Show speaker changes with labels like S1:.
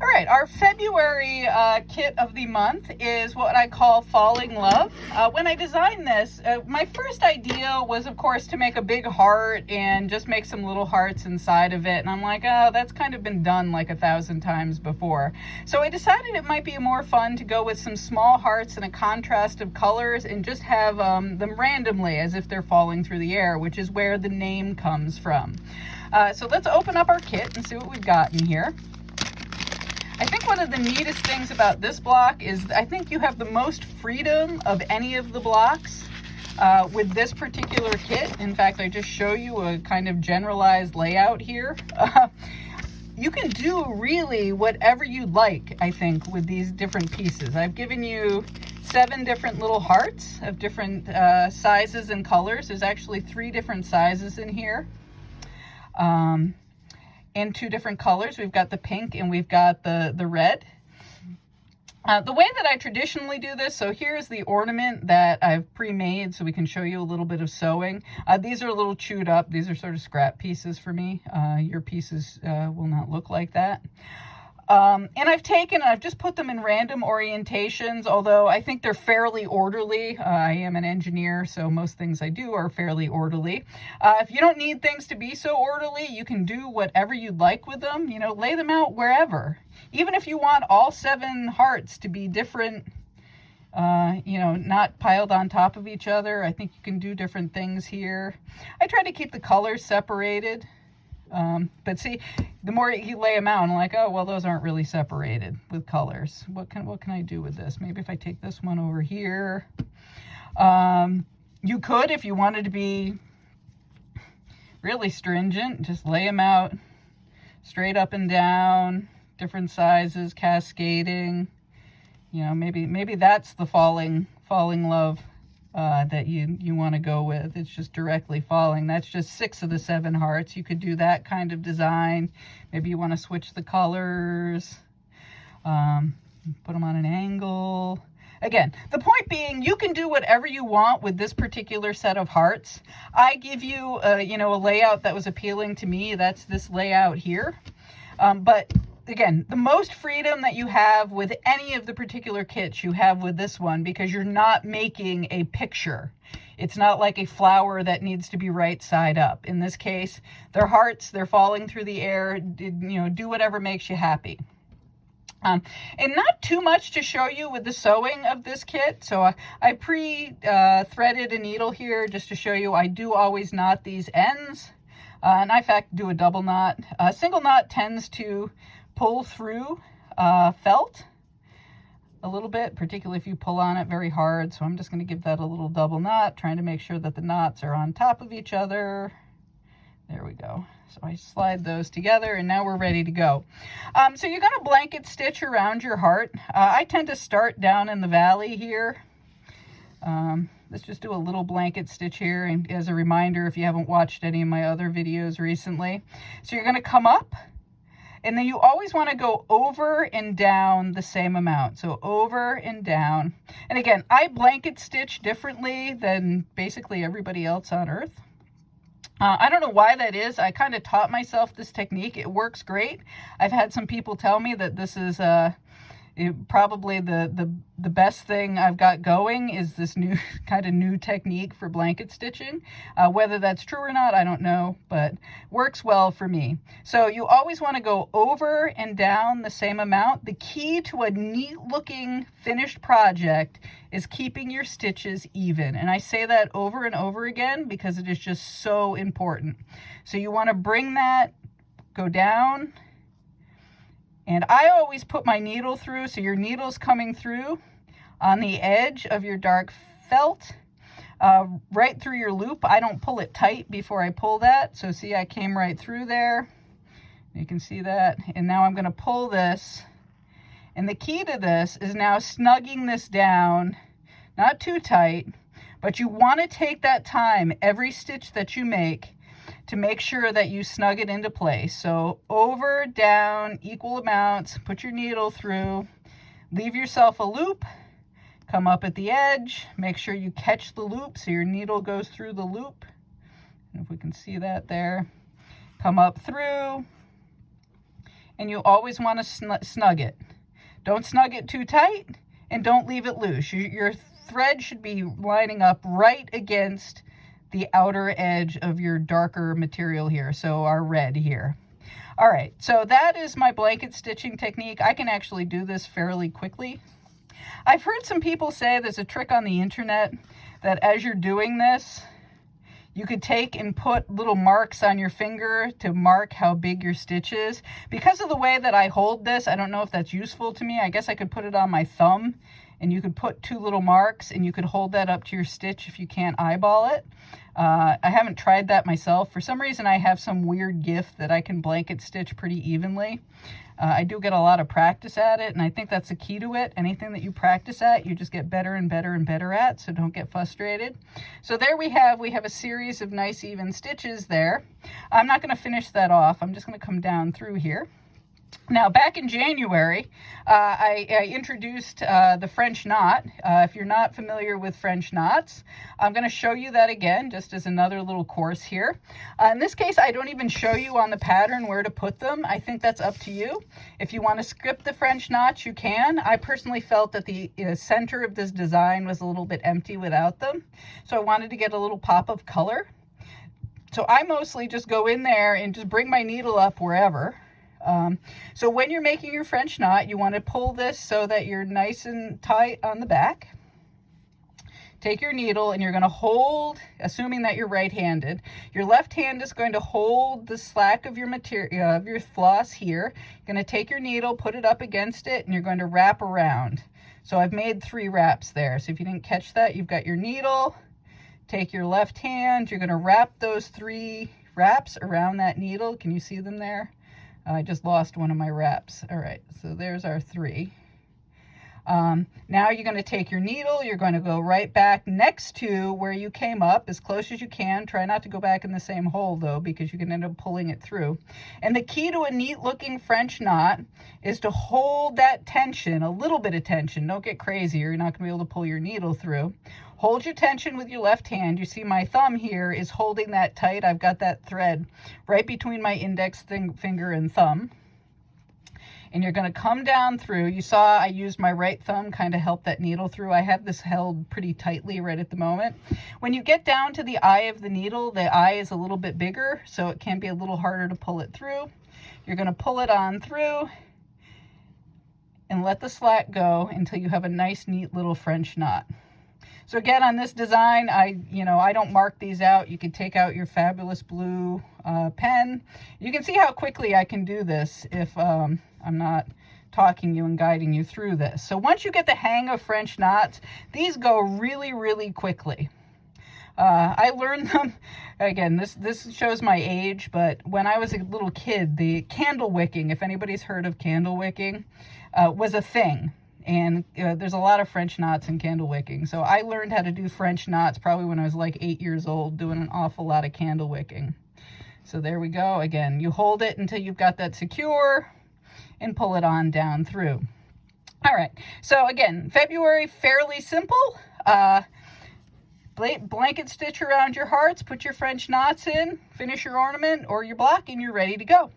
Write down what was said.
S1: All right, our February kit of the month is what I call Falling Love. When I designed this, my first idea was, of course, to make a big heart and just make some little hearts inside of it. And I'm like, oh, that's kind of been done like 1,000 times before. So I decided it might be more fun to go with some small hearts and a contrast of colors and just have them randomly as if they're falling through the air, which is where the name comes from. So let's open up our kit and see what we've got in here. I think one of the neatest things about this block is I think you have the most freedom of any of the blocks with this particular kit. In fact, I just show you a kind of generalized layout here. You can do really whatever you like, I think, with these different pieces. I've given you 7 different little hearts of different sizes and colors. There's actually 3 different sizes in here. In 2 different colors. We've got the pink and we've got the red. The way that I traditionally do this, so here's the ornament that I've pre-made so we can show you a little bit of sewing. These are a little chewed up. These are sort of scrap pieces for me. Your pieces will not look like that. And I've just put them in random orientations, although I think they're fairly orderly. I am an engineer, so most things I do are fairly orderly. If you don't need things to be so orderly, you can do whatever you'd like with them. You know, lay them out wherever. Even if you want all 7 hearts to be different, you know, not piled on top of each other, I think you can do different things here. I try to keep the colors separated. But see, the more you lay them out, I'm like, oh, well, those aren't really separated with colors. What can I do with this? Maybe if I take this one over here. You could, if you wanted to be really stringent, just lay them out straight up and down, different sizes, cascading. You know, maybe that's the falling love that you want to go with. It's just directly falling. That's just 6 of the 7 hearts. You could do that kind of design. Maybe you want to switch the colors, put them on an angle. Again, the point being, you can do whatever you want with this particular set of hearts. I give you you know, a layout that was appealing to me. That's this layout here. But again, the most freedom that you have with any of the particular kits you have with this one, because you're not making a picture. It's not like a flower that needs to be right side up. In this case, they're hearts, they're falling through the air. You know, do whatever makes you happy. And not too much to show you with the sewing of this kit. So I pre-threaded a needle here just to show you I do always knot these ends. And I, in fact, do a double knot. A single knot tends to pull through felt a little bit, particularly if you pull on it very hard. So I'm just going to give that a little double knot, trying to make sure that the knots are on top of each other. There we go. So I slide those together and now we're ready to go. So you're going to blanket stitch around your heart. I tend to start down in the valley here. Let's just do a little blanket stitch here, and as a reminder, if you haven't watched any of my other videos recently. So you're going to come up, and then you always want to go over and down the same amount. So over and down. And again, I blanket stitch differently than basically everybody else on earth. I don't know why that is. I kind of taught myself this technique. It works great. I've had some people tell me that this is probably the best thing I've got going is this new technique for blanket stitching. Whether that's true or not, I don't know, but works well for me. So you always want to go over and down the same amount. The key to a neat looking finished project is keeping your stitches even. And I say that over and over again because it is just so important. So you want to bring that, go down. And I always put my needle through, so your needle's coming through on the edge of your dark felt, right through your loop. I don't pull it tight before I pull that. So see, I came right through there. You can see that. And now I'm going to pull this. And the key to this is now snugging this down, not too tight, but you want to take that time every stitch that you make to make sure that you snug it into place. So over, down, equal amounts, put your needle through, leave yourself a loop, come up at the edge, make sure you catch the loop so your needle goes through the loop. And if we can see that there, come up through, and you always want to snug it. Don't snug it too tight, and don't leave it loose. Your thread should be lining up right against the outer edge of your darker material here, so our red here. All right, so that is my blanket stitching technique. I can actually do this fairly quickly. I've heard some people say there's a trick on the internet that as you're doing this, you could take and put little marks on your finger to mark how big your stitch is. Because of the way that I hold this, I don't know if that's useful to me. I guess I could put it on my thumb, and you could put 2 little marks, and you could hold that up to your stitch if you can't eyeball it. I haven't tried that myself. For some reason, I have some weird gift that I can blanket stitch pretty evenly. I do get a lot of practice at it, and I think that's the key to it. Anything that you practice at, you just get better and better and better at, so don't get frustrated. So there we have a series of nice even stitches there. I'm not going to finish that off. I'm just going to come down through here. Now, back in January, I introduced the French knot. If you're not familiar with French knots, I'm going to show you that again, just as another little course here. In this case, I don't even show you on the pattern where to put them. I think that's up to you. If you want to skip the French knots, you can. I personally felt that the center of this design was a little bit empty without them, so I wanted to get a little pop of color. So I mostly just go in there and just bring my needle up wherever. So when you're making your French knot, you want to pull this so that you're nice and tight on the back. Take your needle and you're going to hold, assuming that you're right-handed, your left hand is going to hold the slack of your material, of your floss here. You're going to take your needle, put it up against it, and you're going to wrap around. So I've made 3 wraps there. So if you didn't catch that, you've got your needle, take your left hand, you're going to wrap those 3 wraps around that needle. Can you see them there? I just lost one of my wraps. All right, so there's our 3. Now you're going to take your needle, you're going to go right back next to where you came up as close as you can. Try not to go back in the same hole though, because you can end up pulling it through. And the key to a neat looking French knot is to hold that tension, a little bit of tension. Don't get crazy or you're not going to be able to pull your needle through. Hold your tension with your left hand. You see my thumb here is holding that tight. I've got that thread right between my index finger and thumb. And you're going to come down through. You saw I used my right thumb, kind of help that needle through. I have this held pretty tightly right at the moment. When you get down to the eye of the needle, the eye is a little bit bigger, so it can be a little harder to pull it through. You're going to pull it on through and let the slack go until you have a nice, neat little French knot. So again, on this design, I don't mark these out. You can take out your fabulous blue pen. You can see how quickly I can do this if I'm not talking you and guiding you through this. So once you get the hang of French knots, these go really, really quickly. I learned them, again, this shows my age, but when I was a little kid, the candle wicking, if anybody's heard of candle wicking, was a thing. And there's a lot of French knots in candle wicking. So I learned how to do French knots probably when I was like 8 years old, doing an awful lot of candle wicking. So there we go. Again, you hold it until you've got that secure and pull it on down through. All right. So again, February, fairly simple. Blanket stitch around your hearts, put your French knots in, finish your ornament or your block, and you're ready to go.